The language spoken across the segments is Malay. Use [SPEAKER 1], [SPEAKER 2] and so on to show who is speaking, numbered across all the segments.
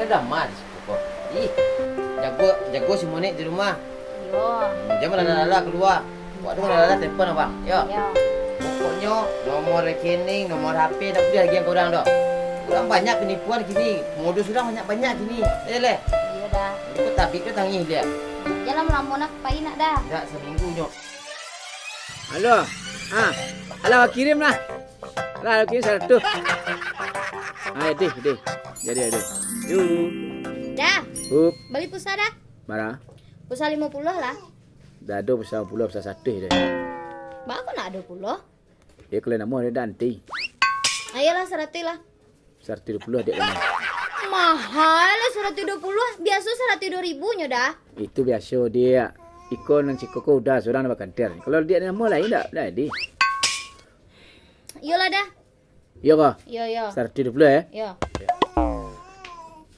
[SPEAKER 1] dah mas kok. Ih, jago si Monik di rumah.
[SPEAKER 2] Yo.
[SPEAKER 1] Jangan lala keluar. Buat tu lala telefon abang. Yo.
[SPEAKER 2] Yo.
[SPEAKER 1] Pokoknya nomor rekening, nomor HP dah boleh lagi yang korang dah. Kurang banyak penipuan kini. Modus orang banyak kini. Le.
[SPEAKER 2] Iya dah.
[SPEAKER 1] Kau tabik ke tangih dia?
[SPEAKER 2] Jalan melamun nak pakai nak dah.
[SPEAKER 1] Tak seminggu nyok.
[SPEAKER 3] Halo. Alah kirim lah. Lah kirim 100. Deh. Jadi ada. Yuk.
[SPEAKER 2] Dah.
[SPEAKER 3] Hup.
[SPEAKER 2] Beli pulsa dah.
[SPEAKER 3] Marah.
[SPEAKER 2] Pulsa 50 lah.
[SPEAKER 3] Dah ada besar pula besar 100 dah.
[SPEAKER 2] Bak aku nak 20.
[SPEAKER 3] Dia kalau nama dia nanti.
[SPEAKER 2] Ayolah 100 lah.
[SPEAKER 3] 120 dia nama.
[SPEAKER 2] Mahal lah 120. Biasa 120.000 nya dah.
[SPEAKER 3] Itu biasa dia. Ikon dan cikoko udah seorang nak kantor. Kalau dia nama lain dah di.
[SPEAKER 2] Yolah dah.
[SPEAKER 3] Ya kah?
[SPEAKER 2] Yo.
[SPEAKER 3] 120 ya.
[SPEAKER 2] Yo.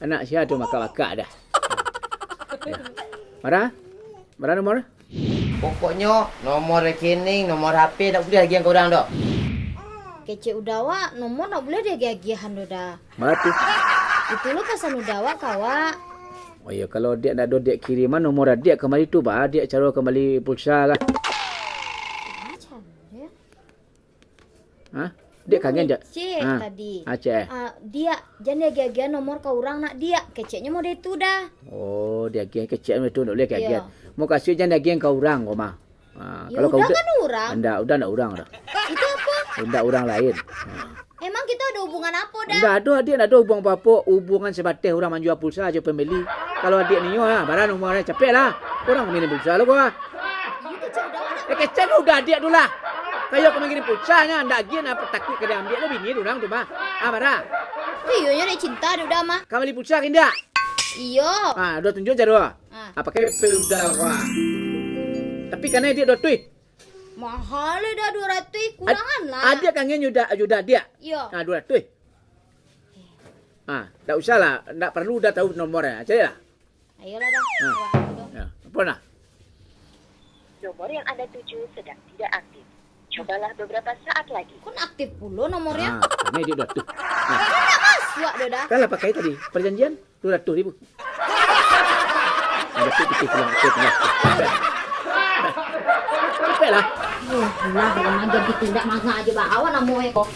[SPEAKER 3] Anak siapa tu makak-makak dah. Ya. Marah nomor?
[SPEAKER 1] Pokoknya nomor rekening, nomor HP tak boleh lagi yang korang dah.
[SPEAKER 2] Kece udawa nomor nak boleh dia gagihan dah.
[SPEAKER 3] Marah tu.
[SPEAKER 2] Itu lu pesan udawa kawa.
[SPEAKER 3] Oh ya, kalau dia nak dia kiriman nomor dia kembali tu bah dia cara kembali pulsa lah.
[SPEAKER 2] Macam dia.
[SPEAKER 3] Ha? Dia kangen je.
[SPEAKER 2] Cek tadi.
[SPEAKER 3] Cek.
[SPEAKER 2] Dia jangan dia gagihan nomor kau orang nak dia. Keceknya mau dia itu dah.
[SPEAKER 3] Oh, dia geng kecil itu nak boleh
[SPEAKER 2] Ya.
[SPEAKER 3] kaget. Mau kasih jangan dia geng kau orang kau mah.
[SPEAKER 2] Ya udah kan orang.
[SPEAKER 3] Udah nak orang dah.
[SPEAKER 2] Itu apa?
[SPEAKER 3] Udah orang lain.
[SPEAKER 2] Emang kita ada hubungan apa dah?
[SPEAKER 3] Enggak ada dia nak ada hubungan apa-apa, hubungan sebatas orang menjual pulsa aja pembeli. Kalau adik ni barang nomornya capek lah. Orang minum pulsa lu gua.
[SPEAKER 2] Itu cek udawa nak.
[SPEAKER 3] Kecil udah adik tu lah. Kayak kau mengirim pulsanya, ndak gian apa takut ke dia ambil lu bini orang tu mah. Marah.
[SPEAKER 2] Iya nya dia cinta dia udah mah.
[SPEAKER 3] Kau beli pulsa kinda?
[SPEAKER 2] Iyo.
[SPEAKER 3] Udah tunjuk cara. Apa kayak udah gua. Tapi karena dia dah tweet.
[SPEAKER 2] Mahal dah 200 kurangan lah.
[SPEAKER 3] Ada kangen yuda dia.
[SPEAKER 2] Iya.
[SPEAKER 3] 200. Tak usah lah, tak perlu dah tahu nomornya. Cari lah.
[SPEAKER 2] Ayolah dah.
[SPEAKER 3] Ya, apa nak?
[SPEAKER 4] Nomor yang Anda tuju sedang tidak aktif. Cobalah beberapa saat lagi.
[SPEAKER 2] Kun aktif pula nomornya.
[SPEAKER 3] Ini dia 200.
[SPEAKER 2] Masuk dah dah.
[SPEAKER 3] Kan lah pakai tadi, perjanjian 200.000. Ada titik pulang aktif. Capek lah.
[SPEAKER 2] Lah, kalau nak jadi tindak mangga aja bawa namanya kok.